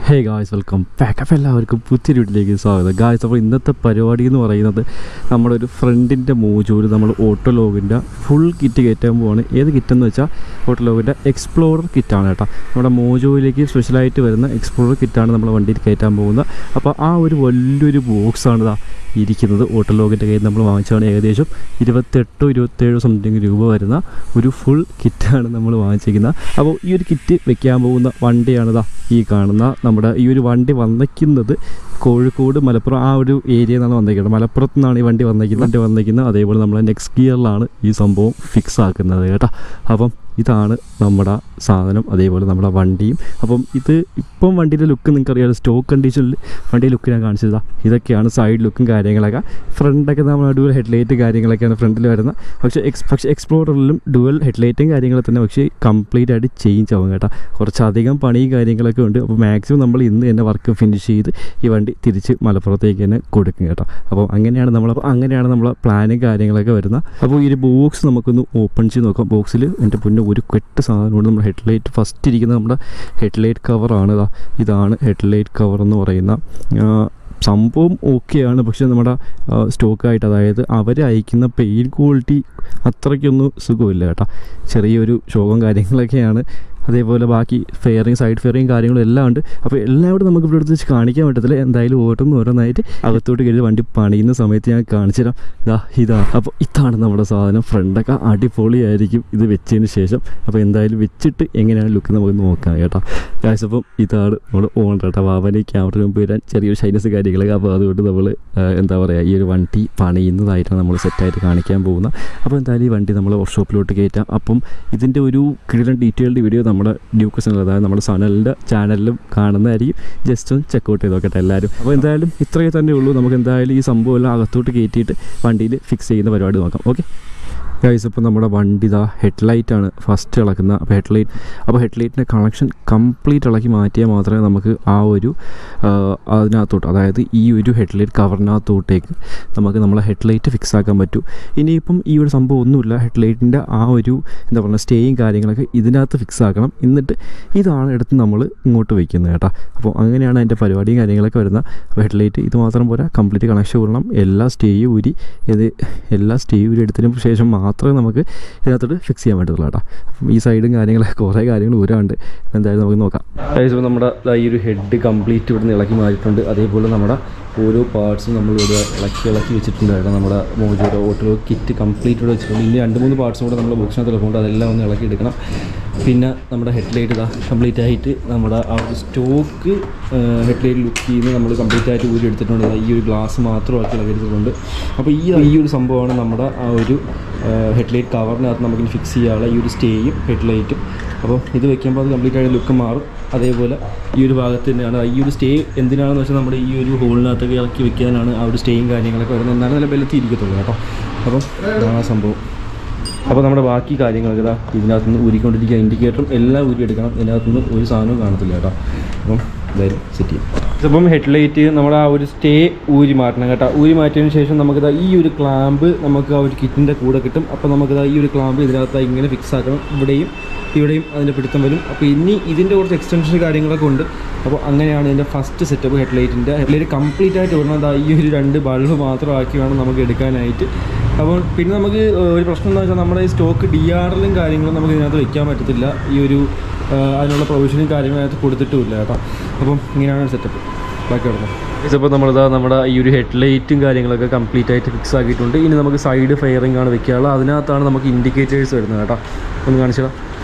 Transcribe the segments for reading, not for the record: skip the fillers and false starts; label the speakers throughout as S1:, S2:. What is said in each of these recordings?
S1: Hey guys, welcome back. അപ്പോൾ എല്ലാവർക്കും പുതിയൊരു വീട്ടിലേക്ക് സ്വാഗതം. ഗായ്സ്, അപ്പോൾ ഇന്നത്തെ പരിപാടി എന്ന് പറയുന്നത് നമ്മുടെ ഒരു ഫ്രണ്ടിൻ്റെ മോജൂര് നമ്മൾ ഓട്ടോലോഗിൻ്റെ ഫുൾ കിറ്റ് കയറ്റാൻ പോവാണ്. ഏത് കിറ്റെന്ന് വെച്ചാൽ ഓട്ടോലോഗിൻ്റെ എക്സ്പ്ലോറർ കിറ്റാണ് കേട്ടോ. നമ്മുടെ മോജോയിലേക്ക് സ്പെഷ്യലായിട്ട് വരുന്ന എക്സ്പ്ലോറർ കിറ്റാണ് നമ്മൾ വണ്ടിയിൽ കയറ്റാൻ പോകുന്നത്. അപ്പോൾ ആ ഒരു വലിയൊരു ബോക്സാണ് ഇതാ ഇരിക്കുന്നത്. ഓട്ടോലോഗിൻ്റെ കയ്യിൽ നമ്മൾ വാങ്ങിച്ചാണ്. ഏകദേശം 27 സംതിങ് രൂപ വരുന്ന ഒരു ഫുൾ കിറ്റാണ് നമ്മൾ വാങ്ങിച്ചിരിക്കുന്നത്. അപ്പോൾ ഈ ഒരു കിറ്റ് വെക്കാൻ പോകുന്ന വണ്ടിയാണിതാ ഈ കാണുന്ന. നമ്മുടെ ഈ ഒരു വണ്ടി വന്നിരിക്കുന്നത് കോഴിക്കോട്, മലപ്പുറം ആ ഒരു ഏരിയയിൽ നിന്നാണ് വന്നിരിക്കുന്നത്. മലപ്പുറത്ത് നിന്നാണ് ഈ വണ്ടി വന്നിരിക്കുന്നത്. അതേപോലെ നമ്മൾ നെക്സ്റ്റ് ഗിയറിലാണ് ഈ സംഭവം ഫിക്സ് ആക്കുന്നത് കേട്ടോ. അപ്പം ഇതാണ് നമ്മുടെ സാധനം, അതേപോലെ നമ്മുടെ വണ്ടിയും. അപ്പം ഇത് ഇപ്പം വണ്ടിയുടെ ലുക്ക് നിങ്ങൾക്കറിയാം. സ്റ്റോക്ക് കണ്ടീഷനിൽ വണ്ടിയുടെ ലുക്ക് ഞാൻ കാണിച്ചതാണ്. ഇതൊക്കെയാണ് സൈഡ് ലുക്കും കാര്യങ്ങളൊക്കെ. ഫ്രണ്ടൊക്കെ നമ്മൾ ഡുവൽ ഹെഡ്ലൈറ്റ് കാര്യങ്ങളൊക്കെയാണ് ഫ്രണ്ടിൽ വരുന്നത്. പക്ഷേ എക്സ്പ്ലോററിലും ഡുവൽ ഹെഡ്ലൈറ്റും കാര്യങ്ങളൊക്കെ തന്നെ, പക്ഷേ കംപ്ലീറ്റ് ആയിട്ട് ചേഞ്ച് ആവും കേട്ടോ. കുറച്ചധികം പണിയും കാര്യങ്ങളൊക്കെ ഉണ്ട്. അപ്പോൾ മാക്സിമം നമ്മൾ ഇന്ന് തന്നെ വർക്ക് ഫിനിഷ് ചെയ്ത് ഈ വണ്ടി തിരിച്ച് മലപ്പുറത്തേക്ക് തന്നെ കൊടുക്കും കേട്ടോ. അപ്പോൾ അങ്ങനെയാണ് നമ്മളെ പ്ലാനും കാര്യങ്ങളൊക്കെ വരുന്നത്. അപ്പോൾ ഈ ഒരു ബോക്സ് നമുക്കൊന്ന് ഓപ്പൺ ചെയ്ത് നോക്കാം. ബോക്സിൽ എൻ്റെ പൊന്നു ഒരു കെട്ട് സാധനമുണ്ട്. നമ്മുടെ ഹെഡ്ലൈറ്റ് ഫസ്റ്റ് ഇരിക്കുന്നത് നമ്മുടെ ഹെഡ്ലൈറ്റ് കവറാണ്. ഇതാണ് ഹെഡ്ലൈറ്റ് കവർ എന്ന് പറയുന്ന സംഭവം. ഓക്കെയാണ്, പക്ഷേ നമ്മുടെ സ്റ്റോക്കായിട്ട്, അതായത് അവർ അയക്കുന്ന പെയിൻ ക്വാളിറ്റി അത്രയ്ക്കൊന്നും സുഖമില്ല കേട്ടോ. ചെറിയൊരു ശോകം കാര്യങ്ങളൊക്കെയാണ്. അതേപോലെ ബാക്കി ഫെയറിങ്, സൈഡ് ഫെയറിങ് കാര്യങ്ങളും എല്ലാം ഉണ്ട്. അപ്പോൾ എല്ലാം കൂടെ നമുക്ക് ഇവിടെ വെച്ച് കാണിക്കാൻ പറ്റത്തില്ല. എന്തായാലും ഓരോന്നായിട്ട് അകത്തോട്ട് കയറി വണ്ടി പണിയുന്ന സമയത്ത് ഞാൻ കാണിച്ചു തരാം. ഇതാ അപ്പോൾ ഇതാണ് നമ്മുടെ സാധനം. ഫ്രണ്ടൊക്കെ അടിപൊളിയായിരിക്കും ഇത് വെച്ചതിന് ശേഷം. അപ്പോൾ എന്തായാലും വെച്ചിട്ട് എങ്ങനെയാണ് ലുക്ക് നമുക്ക് നോക്കാം കേട്ടോ. ഗായ്സ്, അപ്പം ഇതാണ് നമ്മൾ ഓണർ കേട്ടോ. വാവന് ക്യാമറ മുമ്പ് വരാൻ ചെറിയൊരു ഷൈനസ് കാര്യങ്ങളൊക്കെ. അപ്പോൾ അതുകൊണ്ട് നമ്മൾ എന്താ പറയുക, ഈ ഒരു വണ്ടി പണിയുന്നതായിട്ടാണ് നമ്മൾ സെറ്റായിട്ട് കാണിക്കാൻ പോകുന്നത്. അപ്പോൾ എന്തായാലും ഈ വണ്ടി നമ്മൾ വർക്ക്ഷോപ്പിലോട്ട് കയറ്റാം. അപ്പം ഇതിൻ്റെ ഒരു കിടിലൻ ഡീറ്റെയിൽഡ് വീഡിയോ നമ്മുടെ ഡ്യൂക്ക് ചാനൽ, അതായത് നമ്മുടെ സനലിൻ്റെ ചാനലിലും കാണുന്നതായിരിക്കും. ജസ്റ്റ് ഒന്ന് ചെക്കൗട്ട് ചെയ്ത് നോക്കട്ടെ എല്ലാവരും. അപ്പോൾ എന്തായാലും ഇത്രയേ തന്നെ ഉള്ളൂ. നമുക്ക് എന്തായാലും ഈ സംഭവം എല്ലാം അകത്തോട്ട് കയറ്റിയിട്ട് വണ്ടിയിൽ ഫിക്സ് ചെയ്യുന്ന പരിപാടി നോക്കാം. ഓക്കെ ഗൈസ്, ഇപ്പോൾ നമ്മുടെ വണ്ടി ഹെഡ്ലൈറ്റാണ് ഫസ്റ്റ് ഇളക്കുന്നത്. അപ്പോൾ ഹെഡ്ലൈറ്റിൻ്റെ കണക്ഷൻ കംപ്ലീറ്റ് ഇളക്കി മാറ്റിയാൽ മാത്രമേ നമുക്ക് ആ ഒരു അതിനകത്തോട്ട്, അതായത് ഈ ഒരു ഹെഡ്ലൈറ്റ് കവറിനകത്തോട്ടേക്ക് നമുക്ക് നമ്മളെ ഹെഡ്ലൈറ്റ് ഫിക്സ് ആക്കാൻ പറ്റൂ. ഇനിയിപ്പം ഈ ഒരു സംഭവം ഒന്നുമില്ല. ഹെഡ്ലൈറ്റിൻ്റെ ആ ഒരു എന്താ പറയുക സ്റ്റേയും കാര്യങ്ങളൊക്കെ ഇതിനകത്ത് ഫിക്സ് ആക്കണം. എന്നിട്ട് ഇതാണ് എടുത്ത് നമ്മൾ ഇങ്ങോട്ട് വയ്ക്കുന്നത് കേട്ടോ. അപ്പോൾ അങ്ങനെയാണ് അതിൻ്റെ പരിപാടിയും കാര്യങ്ങളൊക്കെ വരുന്നത്. അപ്പോൾ ഹെഡ്ലൈറ്റ് ഇത് മാത്രം പോരാ, കംപ്ലീറ്റ് കണക്ഷൻ കൂടണം. എല്ലാ സ്റ്റേയും ഊരി എടുത്തതിന് ശേഷം മാത്രമേ നമുക്ക് ഇതിനകത്തോട്ട് ഫിക്സ് ചെയ്യാൻ പറ്റത്തുള്ളൂ കേട്ടോ. അപ്പം ഈ സൈഡും കാര്യങ്ങളൊക്കെ കുറേ കാര്യങ്ങൾ ഊരാണ്ട്. എന്തായാലും നമുക്ക് നോക്കാം. ഇപ്പോൾ നമ്മുടെ ഈ ഒരു ഹെഡ് കംപ്ലീറ്റ് ഇവിടുന്ന് ഇളക്കി മാറ്റിയിട്ടുണ്ട്. അതേപോലെ നമ്മുടെ ഓരോ പാർട്സും നമ്മൾ ഇവിടെ ഇളക്കി വെച്ചിട്ടുണ്ടായിരുന്നു. നമ്മുടെ മോജോയുടെ ഓട്ടോ കിറ്റ് കംപ്ലീറ്റ് ഇവിടെ വെച്ചിട്ടുണ്ട്. ഇനി 2-3 പാർട്സും കൂടെ നമ്മൾ ബോക്സിനകത്ത് ഇളക്കുന്നുണ്ട്. അതെല്ലാം ഒന്ന് ഇളക്കി എടുക്കണം. പിന്നെ നമ്മുടെ ഹെഡ്ലൈറ്റ് കംപ്ലീറ്റ് ആയിട്ട് നമ്മുടെ ആ ഒരു സ്റ്റോക്ക് ഹെഡ്ലൈറ്റ് ലുക്ക് ചെയ്യുന്നത് നമ്മൾ കംപ്ലീറ്റ് ആയിട്ട് ഊരി എടുത്തിട്ടുണ്ട്. ഈ ഒരു ഗ്ലാസ് മാത്രമാക്കി ഇളകിയിട്ടുണ്ട്. അപ്പോൾ ഈ ഒരു സംഭവമാണ് നമ്മുടെ ആ ഒരു ഹെഡ്ലൈറ്റ് കവറിനകത്ത് നമുക്കിനി ഫിക്സ് ചെയ്യാനുള്ള ഈ ഒരു സ്റ്റേയും ഹെഡ്ലൈറ്റും. അപ്പോൾ ഇത് വെക്കുമ്പോൾ അത് കംപ്ലീറ്റ് ആയിട്ട് ലുക്ക് മാറും. അതേപോലെ ഈ ഒരു ഭാഗത്ത് തന്നെയാണ് ഈ ഒരു സ്റ്റേ എന്തിനാണെന്ന് വെച്ചാൽ നമ്മുടെ ഈ ഒരു ഹോളിനകത്തൊക്കെ ഇറക്കി വെക്കാനാണ് ആ ഒരു സ്റ്റേയും കാര്യങ്ങളൊക്കെ വരുന്നത്. എന്നാലും നല്ല ബലത്തിൽ ഇരിക്കത്തുള്ളൂ കേട്ടോ. അപ്പം ആ സംഭവം. അപ്പോൾ നമ്മുടെ ബാക്കി കാര്യങ്ങളൊക്കെ ഇതിനകത്തുനിന്ന് ഊരിക്കൊണ്ടിരിക്കുക. ഇൻഡിക്കേറ്ററും എല്ലാം ഊരിയെടുക്കണം. ഇതിനകത്തുനിന്ന് ഒരു സാധനവും കാണത്തില്ല കേട്ടോ. അപ്പം എന്തായാലും സെറ്റ് ചെയ്യാം. ഇപ്പം ഹെഡ്ലൈറ്റ് നമ്മുടെ ആ ഒരു സ്റ്റേ ഊരി മാറ്റണം കേട്ടോ. ഊരി മാറ്റിയതിന് ശേഷം നമുക്കിതാ ഈ ഒരു ക്ലാമ്പ് നമുക്ക് ആ ഒരു കിറ്റിൻ്റെ കൂടെ കിട്ടും. അപ്പോൾ നമുക്കിതാ ഈ ഒരു ക്ലാമ്പ് ഇതിനകത്ത് ഇങ്ങനെ ഫിക്സ് ആക്കണം. ഇവിടെയും അതിൻ്റെ പിടുത്തം വരും. അപ്പോൾ ഇനി ഇതിൻ്റെ കുറച്ച് എക്സ്റ്റൻഷൻ കാര്യങ്ങളൊക്കെ ഉണ്ട്. അപ്പോൾ അങ്ങനെയാണ് ഇതിൻ്റെ ഫസ്റ്റ് സെറ്റപ്പ്. ഹെഡ്ലൈറ്റ് കംപ്ലീറ്റ് ആയിട്ട് ഇടണം. ഈ ഒരു 2 ബൾബ് മാത്രമാക്കി വേണം നമുക്ക് എടുക്കാനായിട്ട്. അപ്പോൾ പിന്നെ നമുക്ക് ഒരു പ്രശ്നം എന്താ വെച്ചാൽ നമ്മുടെ ഈ സ്റ്റോക്ക് DRLും കാര്യങ്ങളും നമുക്ക് ഇതിനകത്ത് വെക്കാൻ പറ്റത്തില്ല. ഈ ഒരു അതിനുള്ള പ്രൊവിഷനും കാര്യങ്ങളും അതിനകത്ത് കൊടുത്തിട്ടുമില്ല കേട്ടോ. അപ്പം ഇങ്ങനെയാണ് സെറ്റപ്പ്. ബാക്കി കിടന്നു. ഇപ്പോൾ നമ്മുടെ ഈ ഒരു ഹെഡ്ലൈറ്റും കാര്യങ്ങളൊക്കെ കംപ്ലീറ്റ് ആയിട്ട് ഫിക്സ് ആക്കിയിട്ടുണ്ട്. ഇനി നമുക്ക് സൈഡ് ഫെയറിംഗ് ആണ് വെക്കാനുള്ളത്. അതിനകത്താണ് നമുക്ക് ഇൻഡിക്കേറ്റേഴ്സ് വരുന്നത് കേട്ടോ. ഒന്ന് കാണിച്ചാൽ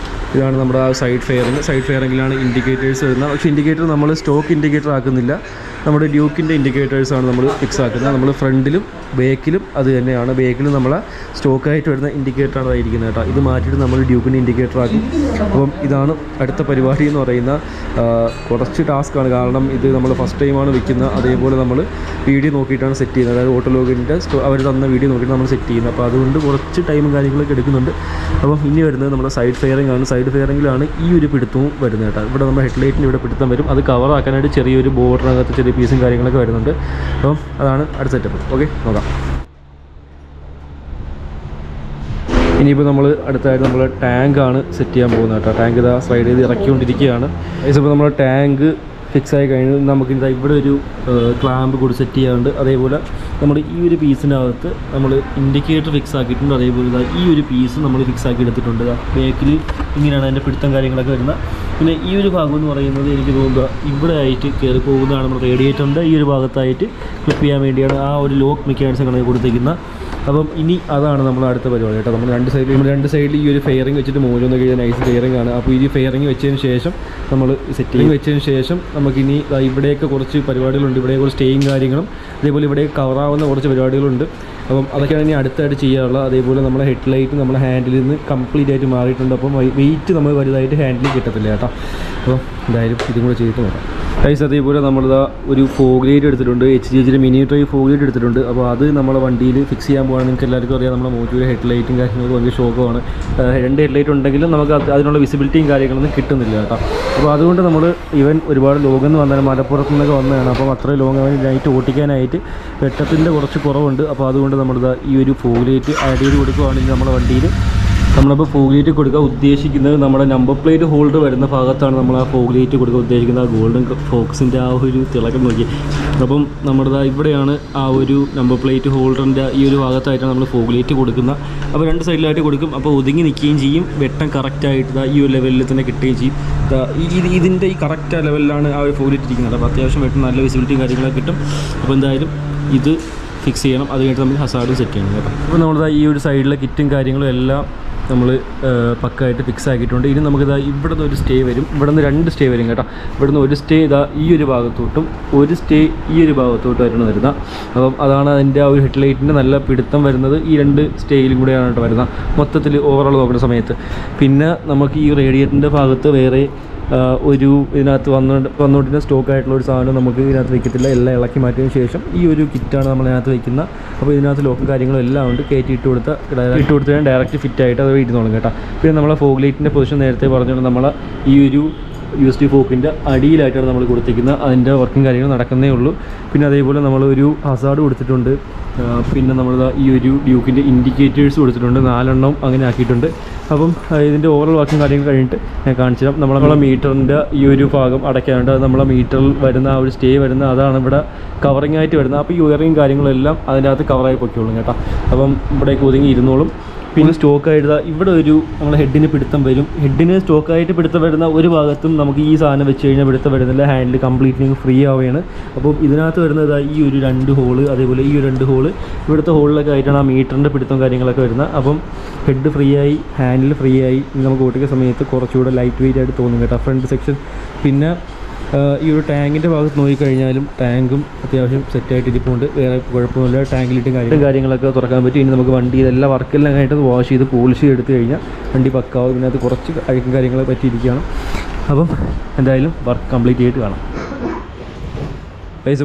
S1: ഇതാണ് നമ്മുടെ ആ സൈഡ് ഫെയറിങ്ങിലാണ് ഇൻഡിക്കേറ്റേഴ്സ് വരുന്നത്. പക്ഷേ ഇൻഡിക്കേറ്റർ നമ്മൾ സ്റ്റോക്ക് ഇൻഡിക്കേറ്റർ ആക്കുന്നില്ല. നമ്മുടെ ഡ്യൂക്കിൻ്റെ ഇൻഡിക്കേറ്റേഴ്സാണ് നമ്മൾ ഫിക്സ് ആക്കുന്നത്. നമ്മൾ ഫ്രണ്ടിലും ബാക്കിലും അത് തന്നെയാണ്. ബാക്കിലും നമ്മളെ സ്റ്റോക്കായിട്ട് വരുന്ന ഇൻഡിക്കേറ്ററാണ് ആയിരിക്കുന്നത് കേട്ടോ. ഇത് മാറ്റിയിട്ട് നമ്മൾ ഡ്യൂക്കിൻ്റെ ഇൻഡിക്കേറ്റർ ആക്കും. അപ്പം ഇതാണ് അടുത്ത പരിപാടി എന്ന് പറയുന്ന കുറച്ച് ടാസ്ക്കാണ്. കാരണം ഇത് നമ്മൾ ഫസ്റ്റ് ടൈമാണ് വെക്കുന്നത്. അതേപോലെ നമ്മൾ വീഡിയോ നോക്കിയിട്ടാണ് സെറ്റ് ചെയ്യുന്നത്. അതായത് ഓട്ടോലോഗിൻ്റെ അവർ തന്ന വീഡിയോ നോക്കിയിട്ട് നമ്മൾ സെറ്റ് ചെയ്യുന്നത്. അപ്പോൾ അതുകൊണ്ട് കുറച്ച് ടൈമും കാര്യങ്ങളൊക്കെ എടുക്കുന്നുണ്ട്. അപ്പം ഇനി വരുന്നത് നമ്മുടെ സൈഡ് ഫെയറിംഗ് ആണ്. സൈഡ് ഫെയറിങ്ങിലാണ് ഈ ഒരു പിടുത്തവും വരുന്നത് കേട്ടോ. ഇവിടെ നമ്മുടെ ഹെഡ്ലൈറ്റിന് ഇവിടെ പിടുത്തം വരും. അത് കവറാക്കാനായിട്ട് ചെറിയൊരു ബോർഡറിനകത്ത് ചെറിയ പീസും കാര്യങ്ങളൊക്കെ വരുന്നുണ്ട്. അപ്പം അതാണ് അടുത്ത സെറ്റപ്പ്. ഓക്കെ, നോക്കാം. ഇനിയിപ്പോൾ നമ്മൾ അടുത്തായിട്ട് നമ്മൾ ടാങ്കാണ് സെറ്റ് ചെയ്യാൻ പോകുന്നത് കേട്ടോ. ടാങ്ക് ഇതാ സ്ലൈഡ് ചെയ്ത് ഇറക്കിക്കൊണ്ടിരിക്കുകയാണ്. ഇപ്പോൾ നമ്മൾ ടാങ്ക് ഫിക്സ് ആയി കഴിഞ്ഞ് നമുക്ക് ഇവിടെ ഒരു ക്ലാമ്പ് കൂടി സെറ്റ് ചെയ്യാറുണ്ട്. അതേപോലെ നമ്മൾ ഈ ഒരു പീസിനകത്ത് നമ്മൾ ഇൻഡിക്കേറ്റർ ഫിക്സ് ആക്കിയിട്ടുണ്ട്. അതേപോലെ ഈ ഒരു പീസ് നമ്മൾ ഫിക്സ് ആക്കി എടുത്തിട്ടുണ്ട്. ബാക്കിൽ ഇങ്ങനെയാണ് അതിൻ്റെ പിടുത്തം കാര്യങ്ങളൊക്കെ വരുന്നത്. പിന്നെ ഈ ഒരു ഭാഗം എന്ന് പറയുന്നത് എനിക്ക് തോന്നുക ഇവിടെ ആയിട്ട് കയറി പോകുന്നതാണ് നമ്മൾ റേഡിയേറ്ററിൻ്റെ ഈ ഒരു ഭാഗത്തായിട്ട് ക്ലിപ്പ് ചെയ്യാൻ വേണ്ടിയാണ് ആ ഒരു ലോക്ക് മെക്കാനിസം കണക്ക് കൊടുത്തിരിക്കുന്നത്. അപ്പം ഇനി അതാണ് നമ്മൾ അടുത്ത പരിപാടി കേട്ടോ. നമ്മൾ രണ്ട് സൈഡിൽ ഈ ഒരു ഫെയറിംഗ് വെച്ചിട്ട് മോജൊന്ന് കഴിയാൻ നൈസ് ഫെയറിംഗ് ആണ്. അപ്പോൾ ഈ ഫെയറിംഗ് വെച്ചതിന് ശേഷം നമ്മൾ സെറ്റിംഗ് വെച്ചതിന് ശേഷം നമുക്കിനി ഇവിടെയൊക്കെ കുറച്ച് പരിപാടികളുണ്ട്. ഇവിടെ കുറച്ച് സ്റ്റേയും കാര്യങ്ങളും അതേപോലെ ഇവിടെ കവറാവുന്ന കുറച്ച് പരിപാടികളുണ്ട്. അപ്പം അതൊക്കെയാണ് ഇനി അടുത്തായിട്ട് ചെയ്യാറുള്ളത്. അതേപോലെ നമ്മുടെ ഹെഡ് ലൈറ്റ് നമ്മുടെ ഹാൻഡിൽ നിന്ന് കംപ്ലീറ്റ് ആയിട്ട് മാറിയിട്ടുണ്ട്. അപ്പം വെയിറ്റ് നമ്മൾ വലുതായിട്ട് ഹാൻഡിൽ കിട്ടത്തില്ല കേട്ടോ. അപ്പോൾ എന്തായാലും ഇതും കൂടെ ചെയ്തിട്ട് നോക്കാം ഗൈസ്. അതേപോലെ നമ്മളിതാ ഒരു ഫോഗ് ലൈറ്റ് എടുത്തിട്ടുണ്ട്. HGHയുടെ മിനി ഡ്രൈവ് ഫോഗ് ലൈറ്റ് എടുത്തിട്ടുണ്ട്. അപ്പോൾ അത് നമ്മളെ വണ്ടിയിൽ ഫിക്സ് ചെയ്യാൻ പോകാൻ നിങ്ങൾക്ക് എല്ലാവർക്കും അറിയാം. നമ്മുടെ മോജോയുടെ ഹെഡ് ലൈറ്റും കാര്യങ്ങളൊക്കെ ഭയങ്കര ഷോക്കമാണ്. 2 ഹെഡ് ലൈറ്റ് ഉണ്ടെങ്കിലും നമുക്ക് അതിനുള്ള വിസിബിലിറ്റിയും കാര്യങ്ങളൊന്നും കിട്ടുന്നില്ല കേട്ടോ. അപ്പോൾ അതുകൊണ്ട് നമ്മൾ ഇവൻ ഒരുപാട് ലോകം എന്ന് വന്നാൽ മലപ്പുറത്തു നിന്നൊക്കെ വന്നതാണ്. അപ്പം അത്രയും ലോകം അവൻ ലൈറ്റ് ഓട്ടിക്കാനായിട്ട് വെട്ടത്തിൻ്റെ കുറച്ച് കുറവുണ്ട്. അപ്പോൾ അതുകൊണ്ട് നമ്മളിതാ ഈ ഒരു ഫോഗ് ലൈറ്റ് ആഡ് ചെയ്ത് കൊടുക്കുകയാണെങ്കിൽ നമ്മുടെ വണ്ടിയിൽ നമ്മളിപ്പോൾ ഫോഗ് ലൈറ്റ് കൊടുക്കാൻ ഉദ്ദേശിക്കുന്നത് നമ്മുടെ നമ്പർ പ്ലേറ്റ് ഹോൾഡർ വരുന്ന ഭാഗത്താണ് നമ്മൾ ആ ഫോഗ് ലൈറ്റ് കൊടുക്കാൻ ഉദ്ദേശിക്കുന്നത്. ആ ഗോൾഡൻ ഫോക്സിൻ്റെ ആ ഒരു തിളക്കം നോക്കി. അപ്പം നമ്മുടെ ഇവിടെയാണ് ആ ഒരു നമ്പർ പ്ലേറ്റ് ഹോൾഡറിൻ്റെ ഈ ഒരു ഭാഗത്തായിട്ടാണ് നമ്മൾ ഫോഗ് ലൈറ്റ് കൊടുക്കുന്നത്. അപ്പോൾ 2 സൈഡിലായിട്ട് കൊടുക്കും. അപ്പോൾ ഒതുങ്ങി നിൽക്കുകയും ചെയ്യും. വെട്ടം കറക്റ്റായിട്ട് ഈ ഒരു ലെവലിൽ തന്നെ കിട്ടുകയും ചെയ്യും. ഇതിൻ്റെ ഈ കറക്റ്റ് ലെവലിലാണ് ആ ഒരു ഫോഗ് ലൈറ്റ് ഇരിക്കുന്നത്. അപ്പോൾ അത്യാവശ്യം വെട്ടം നല്ല വിസിബിലിറ്റിയും കാര്യങ്ങളൊക്കെ കിട്ടും. അപ്പോൾ എന്തായാലും ഇത് ഫിക്സ് ചെയ്യണം. അത് കഴിഞ്ഞിട്ട് നമുക്ക് ഹസാർഡും സെറ്റ് ചെയ്യണം കേട്ടോ. അപ്പോൾ നമ്മളിതാ ഈ ഒരു സൈഡിലെ കിറ്റും കാര്യങ്ങളും എല്ലാം നമ്മൾ പക്കായിട്ട് ഫിക്സ് ആക്കിയിട്ടുണ്ട്. ഇനി നമുക്കിതാ ഇവിടെ നിന്ന് ഒരു സ്റ്റേ വരും. ഇവിടെ നിന്ന് 2 സ്റ്റേ വരും കേട്ടോ. ഇവിടെ നിന്ന് ഒരു സ്റ്റേ ഇതാ ഈ ഒരു ഭാഗത്തോട്ടും ഒരു സ്റ്റേ ഈ ഒരു ഭാഗത്തോട്ടുമായിട്ടാണ് വരുന്നത്. അപ്പം അതാണ് അതിൻ്റെ ആ ഒരു ഹെഡ് ലൈറ്റിൻ്റെ നല്ല പിടുത്തം വരുന്നത്. ഈ 2 സ്റ്റേയിലും കൂടെയാണ് കേട്ടോ വരുന്നത് മൊത്തത്തിൽ ഓവറോൾ നോക്കുന്ന സമയത്ത്. പിന്നെ നമുക്ക് ഈ റേഡിയേറ്ററിൻ്റെ ഭാഗത്ത് വേറെ ഒരു ഇതിനകത്ത് വന്നുകൊണ്ടിരുന്ന സ്റ്റോക്കായിട്ടുള്ള ഒരു സാധനം നമുക്ക് ഇതിനകത്ത് വയ്ക്കത്തില്ല. എല്ലാം ഇളക്കി മാറ്റിയതിന് ശേഷം ഈ ഒരു കിറ്റാണ് നമ്മളിതിനകത്ത് വയ്ക്കുന്നത്. അപ്പോൾ ഇതിനകത്ത് ലോക്കും കാര്യങ്ങളും എല്ലാം ഉണ്ട്. കയറ്റി ഇട്ട് കൊടുത്ത് ഡയറക്റ്റ് ഫിറ്റായിട്ട് അത് ഇരുന്നോളും കേട്ടോ. പിന്നെ നമ്മളെ ഫോഗ് ലൈറ്റിൻ്റെ പൊസിഷൻ നേരത്തെ പറഞ്ഞുകൊണ്ട് നമ്മൾ ഈ ഒരു USB ഫോക്കിൻ്റെ അടിയിലായിട്ടാണ് നമ്മൾ കൊടുത്തിരിക്കുന്നത്. അതിൻ്റെ വർക്കും കാര്യങ്ങളും നടക്കുന്നേ ഉള്ളൂ. പിന്നെ അതേപോലെ നമ്മളൊരു ഹസാർഡ് കൊടുത്തിട്ടുണ്ട്. പിന്നെ നമ്മൾ ഈ ഒരു ഡ്യൂക്കിൻ്റെ ഇൻഡിക്കേറ്റേഴ്സ് കൊടുത്തിട്ടുണ്ട്. 4 എണ്ണം അങ്ങനെ ആക്കിയിട്ടുണ്ട്. അപ്പം ഇതിൻ്റെ ഓവറോൾ വർക്കും കാര്യങ്ങൾ കഴിഞ്ഞിട്ട് ഞാൻ കാണിച്ചു തരാം. നമ്മളെ മീറ്ററിൻ്റെ ഈ ഒരു ഭാഗം അടയ്ക്കാനുണ്ട്. അത് നമ്മളെ മീറ്ററിൽ വരുന്ന ആ ഒരു സ്റ്റേ വരുന്ന അതാണ് ഇവിടെ കവറിങ് ആയിട്ട് വരുന്നത്. അപ്പോൾ ഈ ഉയറിങ് കാര്യങ്ങളെല്ലാം അതിൻ്റെ അകത്ത് കവറായി പൊയ്ക്കോളും കേട്ടോ. അപ്പം ഇവിടേക്ക് ഒതുങ്ങി ഇരുന്നോളും. പിന്നെ സ്റ്റോക്കായിട്ട് ഇവിടെ ഒരു നമ്മളെ ഹെഡിന് പിടുത്തം വരും. ഹെഡിന് സ്റ്റോക്കായിട്ട് പിടുത്തം വരുന്ന ഒരു ഭാഗത്തും നമുക്ക് ഈ സാധനം വെച്ച് കഴിഞ്ഞാൽ പിടുത്തം വരുന്നില്ല. ഹാൻഡിൽ കംപ്ലീറ്റ്ലി ഫ്രീ ആവുകയാണ്. അപ്പോൾ ഇതിനകത്ത് വരുന്നത് ഈ ഒരു 2 ഹോള് അതേപോലെ ഈ ഒരു 2 ഹോള് ഇവിടുത്തെ ഹോളിലൊക്കെ ആയിട്ടാണ് ആ മീറ്ററിൻ്റെ പിടുത്തം കാര്യങ്ങളൊക്കെ വരുന്നത്. അപ്പം ഹെഡ് ഫ്രീ ആയി ഹാൻഡിൽ ഫ്രീ ആയി നമുക്ക് ഓട്ടിക്കുന്ന സമയത്ത് കുറച്ചുകൂടെ ലൈറ്റ് വെയിറ്റ് ആയിട്ട് തോന്നും കേട്ടോ ഫ്രണ്ട് സെക്ഷൻ. പിന്നെ ഈ ഒരു ടാങ്കിൻ്റെ ഭാഗത്ത് നോക്കിക്കഴിഞ്ഞാലും ടാങ്കും അത്യാവശ്യം സെറ്റായിട്ട് ഇരിപ്പുണ്ട്. വേറെ കുഴപ്പമൊന്നുമില്ല. ടാങ്കിലിട്ടും കാര്യങ്ങളൊക്കെ തുറക്കാൻ പറ്റും. ഇനി നമുക്ക് വണ്ടി ഇതെല്ലാം വർക്കെല്ലാം കഴിഞ്ഞിട്ട് വാഷ് ചെയ്ത് പോളിഷ് എടുത്തു കഴിഞ്ഞാൽ വണ്ടി പക്കാവും. ഇതിനകത്ത് കുറച്ച് അഴുക്കും കാര്യങ്ങളൊക്കെ പറ്റിയിരിക്കുകയാണ്. അപ്പം എന്തായാലും വർക്ക് കംപ്ലീറ്റ് ചെയ്തിട്ട് കാണാം.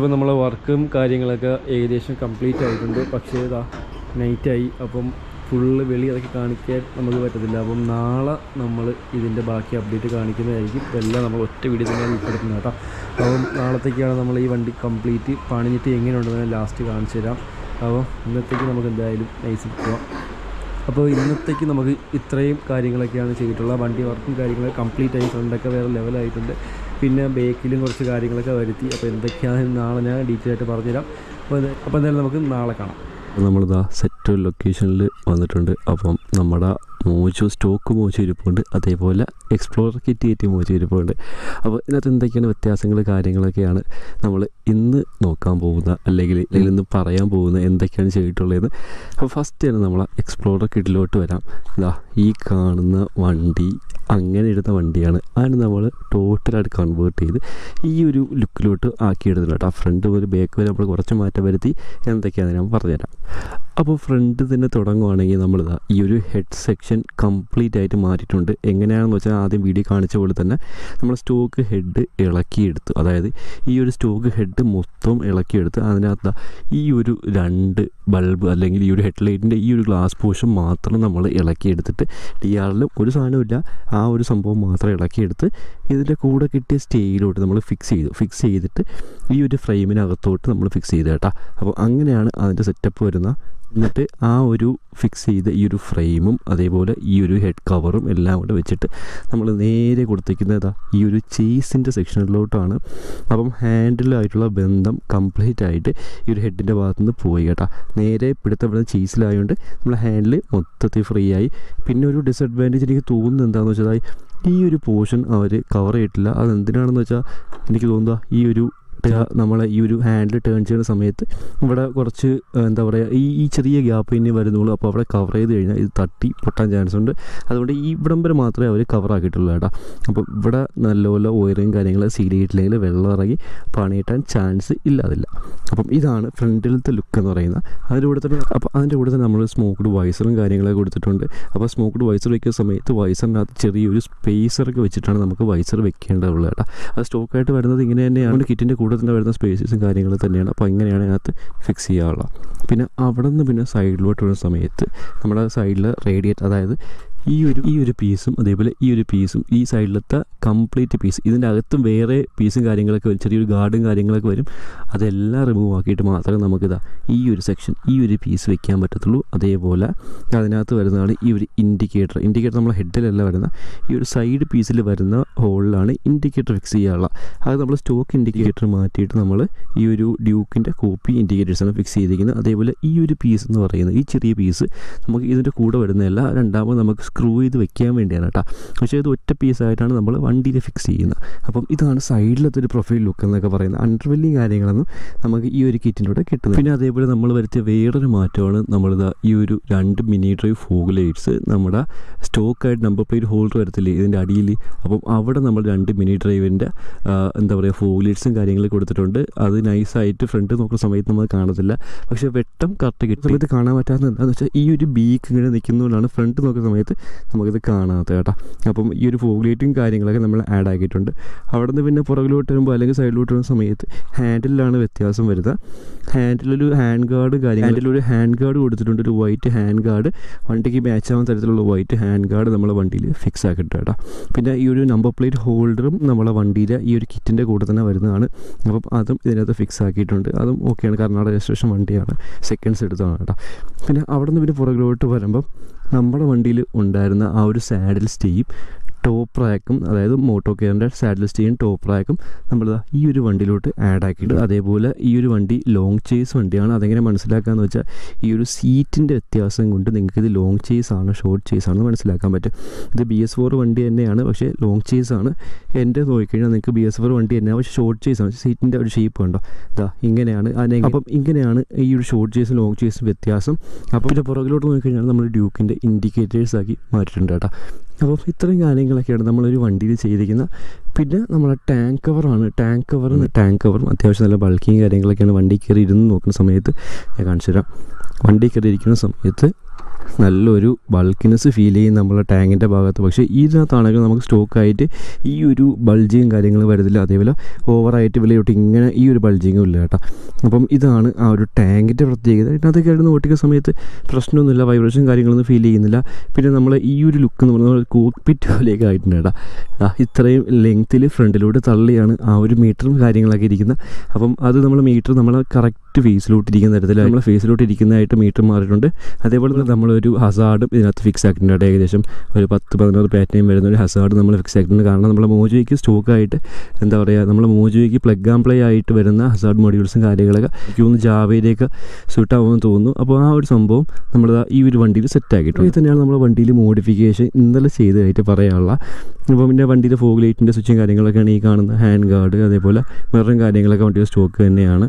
S1: ഇപ്പോൾ നമ്മളെ വർക്കും കാര്യങ്ങളൊക്കെ ഏകദേശം കംപ്ലീറ്റ് ആയിട്ടുണ്ട്. പക്ഷേ ഇതാ നൈറ്റായി. അപ്പം ഫുള്ള് വെളി അതൊക്കെ കാണിക്കാൻ നമുക്ക് പറ്റത്തില്ല. അപ്പം നാളെ നമ്മൾ ഇതിൻ്റെ ബാക്കി അപ്ഡേറ്റ് കാണിക്കുന്നതായിരിക്കും. ഇതെല്ലാം നമ്മൾ ഒറ്റ വീഡിയോ തന്നെയാണ് ഉൾപ്പെടുത്തുന്നത് കേട്ടോ. അപ്പം നാളത്തേക്കാണ് നമ്മൾ ഈ വണ്ടി കംപ്ലീറ്റ് പണിഞ്ഞിട്ട് എങ്ങനെയുണ്ടെന്ന് ലാസ്റ്റ് കാണിച്ചു തരാം. അപ്പോൾ ഇന്നത്തേക്ക് നമുക്ക് എന്തായാലും നൈസിൽ പോവാം. അപ്പോൾ ഇന്നത്തേക്ക് നമുക്ക് ഇത്രയും കാര്യങ്ങളൊക്കെയാണ് ചെയ്തിട്ടുള്ളത്. വണ്ടി വർക്കും കാര്യങ്ങളൊക്കെ കംപ്ലീറ്റ് ആയി. ഫ്രണ്ടൊക്കെ വേറെ ലെവലായിട്ടുണ്ട്. പിന്നെ ബേക്കിലും കുറച്ച് കാര്യങ്ങളൊക്കെ വരുത്തി. അപ്പോൾ എന്തൊക്കെയാണെന്ന് നാളെ ഞാൻ ഡീറ്റെയിൽ ആയിട്ട് പറഞ്ഞുതരാം. അപ്പോൾ എന്തായാലും നമുക്ക് നാളെ കാണാം. നമ്മളിതാ സെറ്റ് ലൊക്കേഷനിൽ വന്നിട്ടുണ്ട്. അപ്പം നമ്മുടെ മോജോ സ്റ്റോക്ക് മോജോ ഇരിപ്പുണ്ട്. അതേപോലെ എക്സ്പ്ലോറർ കിറ്റ് കയറ്റി മോജോ ഇരിപ്പുണ്ട്. അപ്പോൾ ഇതിനകത്ത് എന്തൊക്കെയാണ് വ്യത്യാസങ്ങൾ കാര്യങ്ങളൊക്കെയാണ് നമ്മൾ ഇന്ന് നോക്കാൻ പോകുന്ന അല്ലെങ്കിൽ ഇന്ന് പറയാൻ പോകുന്ന എന്തൊക്കെയാണ് ചെയ്തിട്ടുള്ളതെന്ന്. അപ്പോൾ ഫസ്റ്റ് തന്നെ നമ്മൾ എക്സ്പ്ലോറർ കിറ്റിലോട്ട് വരാം. ഇതാ ഈ കാണുന്ന വണ്ടി അങ്ങനെ എടുത്ത വണ്ടിയാണ്. അതിന് നമ്മൾ ടോട്ടലായിട്ട് കൺവേർട്ട് ചെയ്ത് ഈ ഒരു ലുക്കിലോട്ട് ആക്കിയെടുത്തില്ല കേട്ടോ. ഫ്രണ്ട് മുതൽ ബാക്ക് വരെ നമ്മൾ കുറച്ച് മാറ്റം വരുത്തി എന്തൊക്കെയാണെന്ന് ഞാൻ പറഞ്ഞുതരാം. അപ്പോൾ ഫ്രണ്ട് തന്നെ തുടങ്ങുവാണെങ്കിൽ നമ്മളിതാ ഈ ഒരു ഹെഡ് സെക്ഷൻ കംപ്ലീറ്റ് ആയിട്ട് മാറ്റിയിട്ടുണ്ട്. എങ്ങനെയാണെന്ന് വെച്ചാൽ ആദ്യം വീഡിയോ കാണിച്ച പോലെ തന്നെ നമ്മൾ സ്റ്റോക്ക് ഹെഡ് ഇളക്കിയെടുത്തു. അതായത് ഈ ഒരു സ്റ്റോക്ക് ഹെഡ് മൊത്തം ഇളക്കിയെടുത്ത് അതിനകത്ത് ഈ ഒരു 2 ബൾബ് അല്ലെങ്കിൽ ഈ ഒരു ഹെഡ് ലൈറ്റിൻ്റെ ഈ ഒരു ഗ്ലാസ് പോർഷൻ മാത്രം നമ്മൾ ഇളക്കിയെടുത്തിട്ട് DRലും ഒരു സാധനമില്ല ആ ഒരു സംഭവം മാത്രം ഇളക്കിയെടുത്ത് ഇതിൻ്റെ കൂടെ കിട്ടിയ സ്റ്റേയിലോട്ട് നമ്മൾ ഫിക്സ് ചെയ്തിട്ട് ഈ ഒരു ഫ്രെയിമിനകത്തോട്ട് നമ്മൾ ഫിക്സ് ചെയ്ത് കേട്ടോ. അപ്പോൾ അങ്ങനെയാണ് അതിൻ്റെ സെറ്റപ്പ് വരുന്നത്. എന്നിട്ട് ആ ഒരു ഫിക്സ് ചെയ്ത ഈ ഒരു ഫ്രെയിമും അതേപോലെ ഈ ഒരു ഹെഡ് കവറും എല്ലാം കൂടെ വെച്ചിട്ട് നമ്മൾ നേരെ കൊടുത്തിരിക്കുന്നത് ഈ ഒരു ചേസിൻ്റെ സെക്ഷനിലോട്ടാണ്. അപ്പം ഹാൻഡിലായിട്ടുള്ള ബന്ധം കംപ്ലീറ്റ് ആയിട്ട് ഈ ഒരു ഹെഡിൻ്റെ ഭാഗത്തു നിന്ന് പോയി കേട്ടോ. നേരെ പിടുത്തപ്പെടുന്ന ചേസിലായതുകൊണ്ട് നമ്മൾ ഹാൻഡിൽ മൊത്തത്തിൽ ഫ്രീ ആയി. പിന്നെ ഒരു ഡിസഡ്വാൻറ്റേജ് എനിക്ക് തോന്നുന്നത് എന്താണെന്ന് വെച്ചാൽ ഈ ഒരു പോർഷൻ അവർ കവർ ചെയ്തിട്ടില്ല. അതെന്തിനാണെന്ന് വെച്ചാൽ എനിക്ക് തോന്നുക ഈ ഒരു നമ്മളെ ഈ ഒരു ഹാൻഡിൽ ടേൺ ചെയ്യുന്ന സമയത്ത് ഇവിടെ കുറച്ച് എന്താ പറയുക ഈ ചെറിയ ഗ്യാപ്പ് ഇനി വരുന്നുള്ളൂ. അപ്പോൾ അവിടെ കവർ ചെയ്ത് കഴിഞ്ഞാൽ ഇത് തട്ടി പൊട്ടാൻ ചാൻസ് ഉണ്ട്. അതുകൊണ്ട് ഈ ഇവിടം വരെ മാത്രമേ അവർ കവർ ആക്കിയിട്ടുള്ളൂ കേട്ടോ. അപ്പോൾ ഇവിടെ നല്ലപോലെ ഓയിലും കാര്യങ്ങൾ സീൽ ചെയ്തിട്ടില്ലെങ്കിൽ വെള്ളം ഇറങ്ങി പണി കിട്ടാൻ ചാൻസ് ഇല്ലാതില്ല. അപ്പം ഇതാണ് ഫ്രണ്ടിലത്തെ ലുക്ക് എന്ന് പറയുന്നത്. അതിൻ്റെ കൂടെ തന്നെ നമ്മൾ സ്മോക്ക്ഡ് വൈസറും കാര്യങ്ങളൊക്കെ കൊടുത്തിട്ടുണ്ട്. അപ്പോൾ സ്മോക്ക്ഡ് വൈസർ വയ്ക്കുന്ന സമയത്ത് വൈസറിനകത്ത് ചെറിയൊരു സ്പേസറൊക്കെ വെച്ചിട്ടാണ് നമുക്ക് വൈസർ വെക്കേണ്ടതുള്ളത് കേട്ടോ. അത് സ്റ്റോക്കായിട്ട് വരുന്നത് ഇങ്ങനെ തന്നെയാണ്. കിറ്റിൻ്റെ കൂടെ തന്നെ വരുന്ന സ്പേസസും കാര്യങ്ങൾ തന്നെയാണ്. അപ്പോൾ ഇങ്ങനെയാണ് അതിനകത്ത് ഫിക്സ് ചെയ്യാനുള്ളത്. പിന്നെ അവിടെ നിന്ന് പിന്നെ സൈഡിലോട്ട് വരുന്ന സമയത്ത് നമ്മുടെ സൈഡിൽ റേഡിയേറ്റ്, അതായത് ഈ ഒരു പീസും അതേപോലെ ഈ ഒരു പീസും ഈ സൈഡിലത്തെ കംപ്ലീറ്റ് പീസ്, ഇതിൻ്റെ അകത്തും വേറെ പീസും കാര്യങ്ങളൊക്കെ വരും, ചെറിയൊരു ഗാർഡും കാര്യങ്ങളൊക്കെ വരും. അതെല്ലാം റിമൂവ് ആക്കിയിട്ട് മാത്രമേ നമുക്കിതാ ഈ ഒരു സെക്ഷൻ ഈ ഒരു പീസ് വെക്കാൻ പറ്റത്തുള്ളൂ. അതേപോലെ അതിനകത്ത് വരുന്നതാണ് ഈ ഒരു ഇൻഡിക്കേറ്റർ നമ്മൾ ഹെഡിലല്ല വരുന്ന ഈ ഒരു സൈഡ് പീസിൽ വരുന്ന ഹോളിലാണ് ഇൻഡിക്കേറ്റർ ഫിക്സ് ചെയ്യാനുള്ള. അത് നമ്മൾ സ്റ്റോക്ക് ഇൻഡിക്കേറ്റർ മാറ്റിയിട്ട് നമ്മൾ ഈ ഒരു ഡ്യൂക്കിൻ്റെ കോപ്പി ഇൻഡിക്കേറ്റേഴ്സാണ് ഫിക്സ് ചെയ്തിരിക്കുന്നത്. അതേപോലെ ഈ ഒരു പീസ് എന്ന് പറയുന്നത് ഈ ചെറിയ പീസ് നമുക്ക് ഇതിൻ്റെ കൂടെ വരുന്നതല്ല, രണ്ടാമത് നമുക്ക് സ്ക്രൂ ചെയ്ത് വെക്കാൻ വേണ്ടിയാണ് കേട്ടോ. പക്ഷേ ഇത് ഒറ്റ പീസായിട്ടാണ് നമ്മൾ വണ്ടിയിൽ ഫിക്സ് ചെയ്യുന്നത്. അപ്പം ഇതാണ് സൈഡിലത്തെ ഒരു പ്രൊഫൈൽ ലുക്ക് എന്നൊക്കെ പറയുന്നത്. അണ്ടർവെല്ലിങ് കാര്യങ്ങളൊന്നും നമുക്ക് ഈ ഒരു കിറ്റിൻ്റെ കൂടെ കിട്ടുന്നത്. പിന്നെ അതേപോലെ നമ്മൾ വരുത്തിയ വേറൊരു മാറ്റമാണ് നമ്മളിതാ ഈ ഒരു 2 മിനി ഡ്രൈവ് ഫോഗ് ലൈറ്റ്സ് നമ്മുടെ സ്റ്റോക്കായിട്ട് നമ്പർ പ്ലേറ്റ് ഹോൾഡർ വരത്തില്ലേ ഇതിൻ്റെ അടിയിൽ. അപ്പം അവിടെ നമ്മൾ 2 മിനി ഡ്രൈവിൻ്റെ എന്താ പറയുക ഫോഗ് ലൈറ്റ്സും കാര്യങ്ങളും കൊടുത്തിട്ടുണ്ട്. അത് നൈസായിട്ട് ഫ്രണ്ട് നോക്കുന്ന സമയത്ത് നമ്മൾ കാണത്തില്ല, പക്ഷേ വെട്ടം കറക്റ്റ് കിട്ടും. സമയത്ത് കാണാൻ പറ്റാത്തത് എന്താണെന്ന് വെച്ചാൽ ഈ ഒരു ബീക്ക് ഇങ്ങനെ നിൽക്കുന്നതുകൊണ്ടാണ് ഫ്രണ്ട് നോക്കുന്ന സമയത്ത് നമുക്കിത് കാണാത്ത കേട്ടോ. അപ്പം ഈ ഒരു ഫോഗ് ലൈറ്റും കാര്യങ്ങളൊക്കെ നമ്മൾ ആഡ് ആക്കിയിട്ടുണ്ട്. അവിടെ നിന്ന് പിന്നെ പുറകിലോട്ട് വരുമ്പോൾ അല്ലെങ്കിൽ സൈഡിലോട്ട് വരുന്ന സമയത്ത് ഹാൻഡിലാണ് വ്യത്യാസം വരുന്നത്. ഹാൻഡിലൊരു ഹാൻഡ് ഗാർഡ് കൊടുത്തിട്ടുണ്ട്, ഒരു വൈറ്റ് ഹാൻഡ് ഗാർഡ്, വണ്ടിക്ക് മാച്ച് ആവുന്ന തരത്തിലുള്ള വൈറ്റ് ഹാൻഡ് ഗാർഡ് നമ്മളെ വണ്ടിയിൽ ഫിക്സ് ആക്കിയിട്ട് കേട്ടോ. പിന്നെ ഈ ഒരു നമ്പർ പ്ലേറ്റ് ഹോൾഡറും നമ്മളെ വണ്ടിയിലെ ഈ ഒരു കിറ്റിൻ്റെ കൂടെ തന്നെ വരുന്നതാണ്. അപ്പം അതും ഇതിനകത്ത് ഫിക്സ് ആക്കിയിട്ടുണ്ട്. അതും ഓക്കെയാണ്, കർണാടക രജിസ്ട്രേഷൻ വണ്ടിയാണ്, സെക്കൻഡ്സ് എടുത്താണ് കേട്ടോ. പിന്നെ അവിടെ നിന്ന് പിന്നെ പുറകിലോട്ട് വരുമ്പം നമ്മുടെ വണ്ടിയിൽ ഉണ്ടായിരുന്ന ആ ഒരു സാഡിൽ സ്റ്റേയും ടോപ്പ് റാക്കും, അതായത് മോട്ടോ കെയറിൻ്റെ സാഡിൽ സ്റ്റേയും ടോപ്പ് റാക്കും നമ്മൾ ഈ ഒരു വണ്ടിയിലോട്ട് ആഡ് ആക്കിയിട്ടുണ്ട്. അതേപോലെ ഈ ഒരു വണ്ടി ലോങ് ചേസ് വണ്ടിയാണ്. അതെങ്ങനെ മനസ്സിലാക്കാമെന്ന് വെച്ചാൽ ഈ ഒരു സീറ്റിൻ്റെ വ്യത്യാസം കൊണ്ട് നിങ്ങൾക്ക് ഇത് ലോങ് ചേസ് ആണ് ഷോർട്ട് ചേസ് ആണെന്ന് മനസ്സിലാക്കാൻ പറ്റും. ഇത് BS4 വണ്ടി തന്നെയാണ്, പക്ഷേ ലോങ് ചേസ് ആണ്. എൻ്റെ നോക്കിക്കഴിഞ്ഞാൽ നിങ്ങൾക്ക് BS4 വണ്ടി തന്നെയാണ്, പക്ഷേ ഷോർട്ട് ചേസ് ആണ്. സീറ്റിൻ്റെ ഒരു ഷേപ്പ് കണ്ടോ, ഇതാ ഇങ്ങനെയാണ്. അപ്പം ഇങ്ങനെയാണ് ഈ ഒരു ഷോർട്ട് ചേസും ലോങ് ചേസും വ്യത്യാസം. അപ്പം ഇതിൻ്റെ പുറകിലോട്ട് നോക്കിക്കഴിഞ്ഞാൽ നമ്മൾ ഡ്യൂക്കിൻ്റെ ഇൻഡിക്കേറ്റേഴ്സാക്കി മാറ്റിയിട്ടുണ്ട് കേട്ടോ. അപ്പം ഇത്രയും കാര്യങ്ങളൊക്കെയാണ് നമ്മളൊരു വണ്ടിയിൽ ചെയ്തിരിക്കുന്നത്. പിന്നെ നമ്മളെ ടാങ്ക് കവറും അത്യാവശ്യം നല്ല ബൾക്കിങ് കാര്യങ്ങളൊക്കെയാണ്. വണ്ടി കയറി ഇരുന്ന് നോക്കുന്ന സമയത്ത് ഞാൻ കാണിച്ചു തരാം. വണ്ടി കയറി ഇരിക്കുന്ന സമയത്ത് നല്ലൊരു ബൾക്കിനെസ് ഫീൽ ചെയ്യും നമ്മളെ ടാങ്കിൻ്റെ ഭാഗത്ത്. പക്ഷേ ഇതിനകത്താണെങ്കിൽ നമുക്ക് സ്റ്റോക്കായിട്ട് ഈ ഒരു ബൾജിങ് കാര്യങ്ങൾ വരുന്നില്ല. അതേപോലെ ഓവറായിട്ട് വിലയോട്ട് ഇങ്ങനെ ഈ ഒരു ബൾജിങ്ങും ഇല്ല കേട്ടോ. അപ്പം ഇതാണ് ആ ഒരു ടാങ്കിൻ്റെ പ്രത്യേകത. ഇതിനകത്ത് കിടന്ന് ഓട്ടിക്കുന്ന സമയത്ത് പ്രശ്നമൊന്നുമില്ല, വൈബ്രേഷൻ കാര്യങ്ങളൊന്നും ഫീൽ ചെയ്യുന്നില്ല. പിന്നെ നമ്മൾ ഈ ഒരു ലുക്ക് എന്ന് പറഞ്ഞാൽ കോക്പിറ്റ് പോലെയൊക്കെ ആയിട്ടുണ്ട് കേട്ടോ. ഇത്രയും ലെങ്ത്തിൽ ഫ്രണ്ടിലോട്ട് തള്ളിയാണ് ആ ഒരു മീറ്ററും കാര്യങ്ങളൊക്കെ ഇരിക്കുന്നത്. അപ്പം അത് നമ്മൾ മീറ്റർ നമ്മളെ കറക്റ്റ് ഫേസിലോട്ട് ഇരിക്കുന്ന തരത്തിൽ നമ്മൾ ഫേസിലോട്ട് ഇരിക്കുന്നതായിട്ട് മീറ്റർ മാറിയിട്ടുണ്ട്. അതേപോലെ തന്നെ നമ്മളൊരു ഹസാർഡും ഇതിനകത്ത് ഫിക്സ് ആക്കിയിട്ടുണ്ട്. ഏകദേശം ഒരു 10-11 പാറ്റേൺ വരുന്ന ഒരു ഹസാർഡ് നമ്മൾ ഫിക്സ് ആക്കിയിട്ടുണ്ട്. കാരണം നമ്മുടെ മോജോയ്ക്ക് സ്റ്റോക്കായിട്ട് എന്താ പറയുക, നമ്മുടെ മോജോയ്ക്ക് പ്ലഗ് ആൻഡ് പ്ലേ ആയിട്ട് വരുന്ന ഹസാർഡ് മൊഡ്യൂൾസും കാര്യങ്ങളൊക്കെ എനിക്ക് തോന്നുന്നു ജാവയിലേക്ക് സ്യൂട്ട് ആവുമെന്ന് തോന്നുന്നു. അപ്പോൾ ആ ഒരു സംഭവം നമ്മൾ ഈ ഒരു വണ്ടിയിൽ സെറ്റ് ആക്കിയിട്ടുണ്ട്. ഇത് തന്നെയാണ് നമ്മുടെ വണ്ടിയിൽ മോഡിഫിക്കേഷൻ ഇന്നലെ ചെയ്തതായിട്ട് പറയാനുള്ള. അപ്പോൾ പിന്നെ വണ്ടിയിൽ ഫോഗ് ലൈറ്റിൻ്റെ സ്വിച്ചും കാര്യങ്ങളൊക്കെയാണ് ഈ കാണുന്ന ഹാൻഡ് ഗാർഡ്, അതേപോലെ മിററും കാര്യങ്ങളൊക്കെ വണ്ടിയുടെ സ്റ്റോക്ക് തന്നെയാണ്.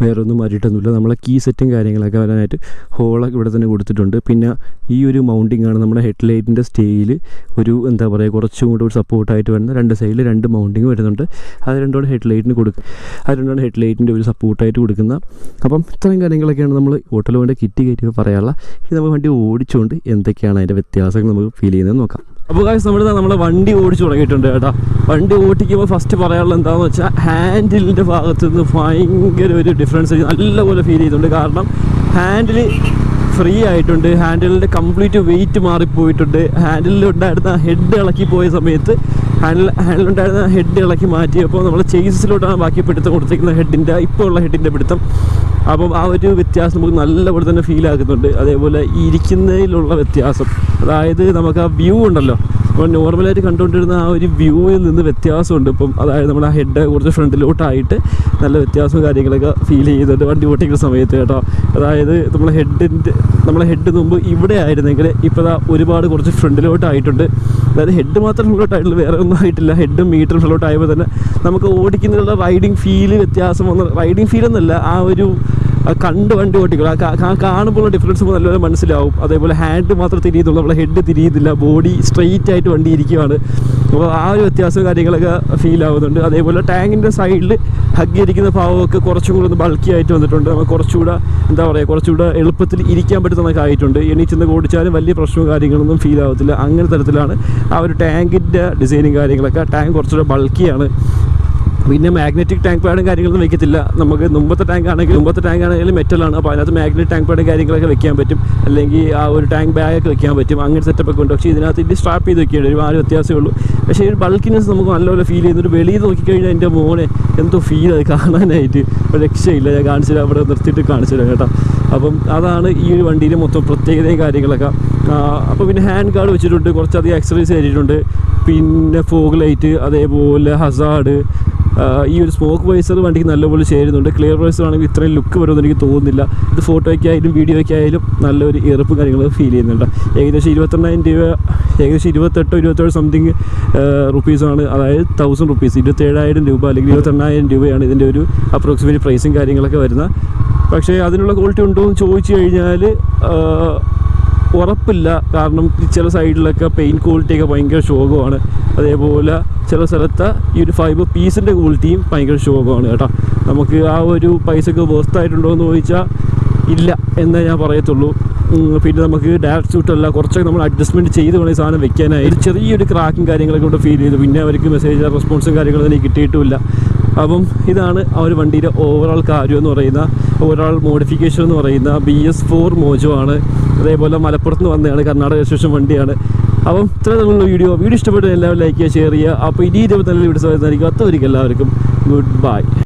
S1: വേറെ ഒന്നും മാറ്റിയിട്ടൊന്നുമില്ല. നമ്മളെ കീ സെറ്റും കാര്യങ്ങളൊക്കെ വരാനായിട്ട് ഹോളൊക്കെ ഇവിടെ തന്നെ കൊടുത്തിട്ടുണ്ട്. പിന്നെ ഈ ഒരു മൗണ്ടിങ് ആണ് നമ്മുടെ ഹെഡ്ലൈറ്റിൻ്റെ സ്റ്റേയിൽ ഒരു എന്താ പറയുക കുറച്ചും കൂടെ ഒരു സപ്പോർട്ടായിട്ട് വരുന്ന 2 സൈഡിൽ 2 മൗണ്ടിങ് വരുന്നുണ്ട്. അത് രണ്ടോടെ ഹെഡ്ലൈറ്റിൻ്റെ ഒരു സപ്പോർട്ടായിട്ട് കൊടുക്കുന്ന. അപ്പം ഇത്രയും കാര്യങ്ങളൊക്കെയാണ് നമ്മൾ ഓട്ടോലോൻ്റെ കിറ്റ് കയറ്റി പറയാനുള്ള. ഇത് നമ്മൾ വണ്ടി ഓടിച്ചുകൊണ്ട് എന്തൊക്കെയാണ് അതിൻ്റെ വ്യത്യാസങ്ങൾ നമുക്ക് ഫീൽ ചെയ്യുന്നത് നോക്കാം. അപ്പോൾ ഗൈസ് നമ്മളെ വണ്ടി ഓടിച്ച് തുടങ്ങിയിട്ടുണ്ട് കേട്ടോ. വണ്ടി ഓടിക്കുമ്പോൾ ഫസ്റ്റ് പറയാനുള്ളത് എന്താണെന്ന് വെച്ചാൽ ഹാൻഡിലിൻ്റെ ഭാഗത്ത് നിന്ന് ഭയങ്കര ഒരു ഡിഫറൻസ് നല്ലപോലെ ഫീൽ ചെയ്യുന്നുണ്ട്. കാരണം ഹാൻഡിൽ ഫ്രീ ആയിട്ടുണ്ട്. ഹാൻഡിലിൻ്റെ കംപ്ലീറ്റ് വെയിറ്റ് മാറിപ്പോയിട്ടുണ്ട്. ഹാൻഡിലുണ്ടായിരുന്ന ഹെഡ് ഇളക്കി പോയ സമയത്ത് ഹാൻഡിലുണ്ടായിരുന്ന ഹെഡ് ഇളക്കി മാറ്റിയപ്പോൾ നമ്മൾ ചേസിലോട്ടാണ് ബാക്കി പിടുത്തം കൊടുത്തിരിക്കുന്ന ഹെഡിൻ്റെ ഇപ്പോൾ ഉള്ള ഹെഡിൻ്റെ പിടുത്തം. അപ്പം ആ ഒരു വ്യത്യാസം നമുക്ക് നല്ലപോലെ തന്നെ ഫീൽ ആക്കുന്നുണ്ട്. അതേപോലെ ഈ ഇരിക്കുന്നതിലുള്ള വ്യത്യാസം, അതായത് നമുക്ക് ആ വ്യൂ ഉണ്ടല്ലോ, അപ്പോൾ നോർമലായിട്ട് കണ്ടുകൊണ്ടിരുന്ന ആ ഒരു വ്യൂവിൽ നിന്ന് വ്യത്യാസമുണ്ട് ഇപ്പം. അതായത് നമ്മൾ ആ ഹെഡ് കുറച്ച് ഫ്രണ്ടിലോട്ടായിട്ട് നല്ല വ്യത്യാസവും കാര്യങ്ങളൊക്കെ ഫീൽ ചെയ്യുന്നുണ്ട് വണ്ടി ഓട്ടിക്കുന്ന സമയത്ത് കേട്ടോ. അതായത് നമ്മളെ ഹെഡ് മുമ്പ് ഇവിടെ ആയിരുന്നെങ്കിൽ ഇപ്പോൾ ഒരുപാട് കുറച്ച് ഫ്രണ്ടിലോട്ടായിട്ടുണ്ട്. അതായത് ഹെഡ് മാത്രം ഫ്രണ്ടിലോട്ടായിട്ടുള്ളൂ, വേറെ ഒന്നും ആയിട്ടില്ല. ഹെഡും മീറ്ററും ഫ്രണ്ടിലോട്ടായപ്പോൾ തന്നെ നമുക്ക് ഓടിക്കുന്നതിലുള്ള റൈഡിങ് ഫീല് വ്യത്യാസം വന്ന്, റൈഡിങ് ഫീൽ എന്നല്ല, ആ ഒരു കണ്ട് വണ്ടി ഓട്ടിക്കുക കാണുമ്പോൾ ഡിഫറൻസ് നല്ലപോലെ മനസ്സിലാവും. അതേപോലെ ഹാൻഡ് മാത്രം തിരിയുന്നുള്ളൂ, നമ്മളെ ഹെഡ് തിരിയുന്നില്ല, ബോഡി സ്ട്രെയിറ്റ് ആയിട്ട് വണ്ടി ഇരിക്കുകയാണ്. അപ്പോൾ ആ ഒരു വ്യത്യാസവും കാര്യങ്ങളൊക്കെ ഫീൽ ആവുന്നുണ്ട്. അതേപോലെ ടാങ്കിൻ്റെ സൈഡിൽ ഹഗ്ഗിയിരിക്കുന്ന ഭാവമൊക്കെ കുറച്ചും കൂടി ഒന്ന് ബൾക്കി ആയിട്ട് വന്നിട്ടുണ്ട്. നമുക്ക് കുറച്ചുകൂടെ എന്താ പറയുക, കുറച്ചുകൂടെ എളുപ്പത്തിൽ ഇരിക്കാൻ പറ്റുന്നതൊക്കെ ആയിട്ടുണ്ട്. എണീച്ചെന്ന് ഓടിച്ചാലും വലിയ പ്രശ്നവും കാര്യങ്ങളൊന്നും ഫീൽ ആവത്തില്ല. അങ്ങനെ തരത്തിലാണ് ആ ഒരു ടാങ്കിൻ്റെ ഡിസൈനും കാര്യങ്ങളൊക്കെ. ടാങ്ക് കുറച്ചുകൂടെ ബൾക്കിയാണ്. പിന്നെ മാഗ്നറ്റിക് ടാങ്ക് പാഡും കാര്യങ്ങളൊന്നും വെക്കത്തില്ല. നമുക്ക് മുമ്പത്തെ ടാങ്ക് ആണെങ്കിലും മെറ്റലാണ്. അപ്പോൾ അതിനകത്ത് മാഗ്നറ്റിക് ടാങ്ക് പാഡും കാര്യങ്ങളൊക്കെ വെക്കാൻ പറ്റും, അല്ലെങ്കിൽ ആ ഒരു ടാങ്ക് ബാഗൊക്കെ വെക്കാൻ പറ്റും. അങ്ങനെ സെറ്റപ്പൊക്കെ ഉണ്ട്. പക്ഷേ ഇതിനകത്ത് ഇത് സ്ട്രാപ്പ് ചെയ്ത് വെക്കേണ്ടി വരും. ആ ഒരു വ്യത്യാസമേ ഉള്ളൂ. പക്ഷേ ഈ ഒരു ബൾക്കിനെസ് നമുക്ക് നല്ലപോലെ ഫീൽ ചെയ്യുന്നുണ്ട്. വെളിയിൽ നോക്കിക്കഴിഞ്ഞാൽ എൻ്റെ മോനെ എന്തോ ഫീൽ അത് കാണാനായിട്ട് ഒരു രക്ഷയില്ല. ഞാൻ കാണിച്ചില്ല, അവിടെ നിർത്തിയിട്ട് കാണിച്ചില്ല കേട്ടോ. അപ്പം അതാണ് ഈ ഒരു വണ്ടിയിൽ മൊത്തം പ്രത്യേകതയും കാര്യങ്ങളൊക്കെ. അപ്പോൾ പിന്നെ ഹാൻഡ് ഗാർഡ് വെച്ചിട്ടുണ്ട്, കുറച്ചധികം എക്സസൈസ് ചെയ്തിട്ടുണ്ട്. പിന്നെ ഫോഗ് ലൈറ്റ്, അതേപോലെ ഹസാർഡ്, ഈ ഒരു സ്മോക്ക് വൈസർ വണ്ടിക്ക് നല്ലപോലെ ചേരുന്നുണ്ട്. ക്ലിയർ വൈസർ ആണെങ്കിൽ ഇത്രയും ലുക്ക് വരുമെന്ന് എനിക്ക് തോന്നുന്നില്ല. ഇത് ഫോട്ടോയ്ക്കായാലും വീഡിയോയ്ക്കായാലും നല്ലൊരു ഇറപ്പും കാര്യങ്ങളും ഫീൽ ചെയ്യുന്നുണ്ട്. ഏകദേശം 28,000 രൂപ, ഏകദേശം 27 സംതിങ് റുപ്പീസാണ്. അതായത് 1000 റുപ്പീസ്, 27,000 രൂപ അല്ലെങ്കിൽ 28,000 രൂപയാണ് ഇതിൻ്റെ ഒരു അപ്രോക്സിമേറ്റ് പ്രൈസും കാര്യങ്ങളൊക്കെ വരുന്നത്. പക്ഷേ അതിനുള്ള ക്വാളിറ്റി ഉണ്ടോ എന്ന് ചോദിച്ചു കഴിഞ്ഞാൽ ഉറപ്പില്ല. കാരണം ചില സൈഡിലൊക്കെ പെയിൻറ്റ് ക്വാളിറ്റിയൊക്കെ ഭയങ്കര ശോകമാണ്. അതേപോലെ ചില സ്ഥലത്ത് ഈ ഒരു ഫൈബർ പീസിൻ്റെ ക്വാളിറ്റിയും ഭയങ്കര ശോകമാണ് കേട്ടോ. നമുക്ക് ആ ഒരു പൈസക്ക് വേർത്തായിട്ടുണ്ടോ എന്ന് ചോദിച്ചാൽ ഇല്ല എന്നേ ഞാൻ പറയത്തുള്ളൂ. പിന്നെ നമുക്ക് ഡയറക്റ്റ് ഷൂട്ടല്ല, കുറച്ചൊക്കെ നമ്മൾ അഡ്ജസ്റ്റ്മെൻറ്റ് ചെയ്ത് വേണം ഈ സാധനം വെക്കാനായി. ചെറിയൊരു ക്രാക്കും കാര്യങ്ങളൊക്കെ കൊണ്ട് ഫീൽ ചെയ്തു. പിന്നെ അവർക്ക് മെസ്സേജ് റെസ്പോൺസും കാര്യങ്ങളൊന്നും എനിക്ക് കിട്ടിയിട്ടുമില്ല. അപ്പം ഇതാണ് ആ ഒരു വണ്ടിയുടെ ഓവറോൾ കാര്യം എന്ന് പറയുന്ന, ഓവറോൾ മോഡിഫിക്കേഷൻ എന്ന് പറയുന്ന BS4 മോജോ ആണ്. അതേപോലെ മലപ്പുറത്ത് നിന്ന് വന്നതാണ്, കർണാടക രജിസ്ട്രേഷൻ വണ്ടിയാണ്. അപ്പം ഇത്ര നല്ല വീഡിയോ ഇഷ്ടപ്പെട്ട് എല്ലാവരും ലൈക്ക് ചെയ്യുക, ഷെയർ ചെയ്യുക. അപ്പോൾ ഇനി 24 വീഡിയോസ് വരുന്നതായിരിക്കും. അത്തവരിക്കും എല്ലാവർക്കും ഗുഡ് ബൈ.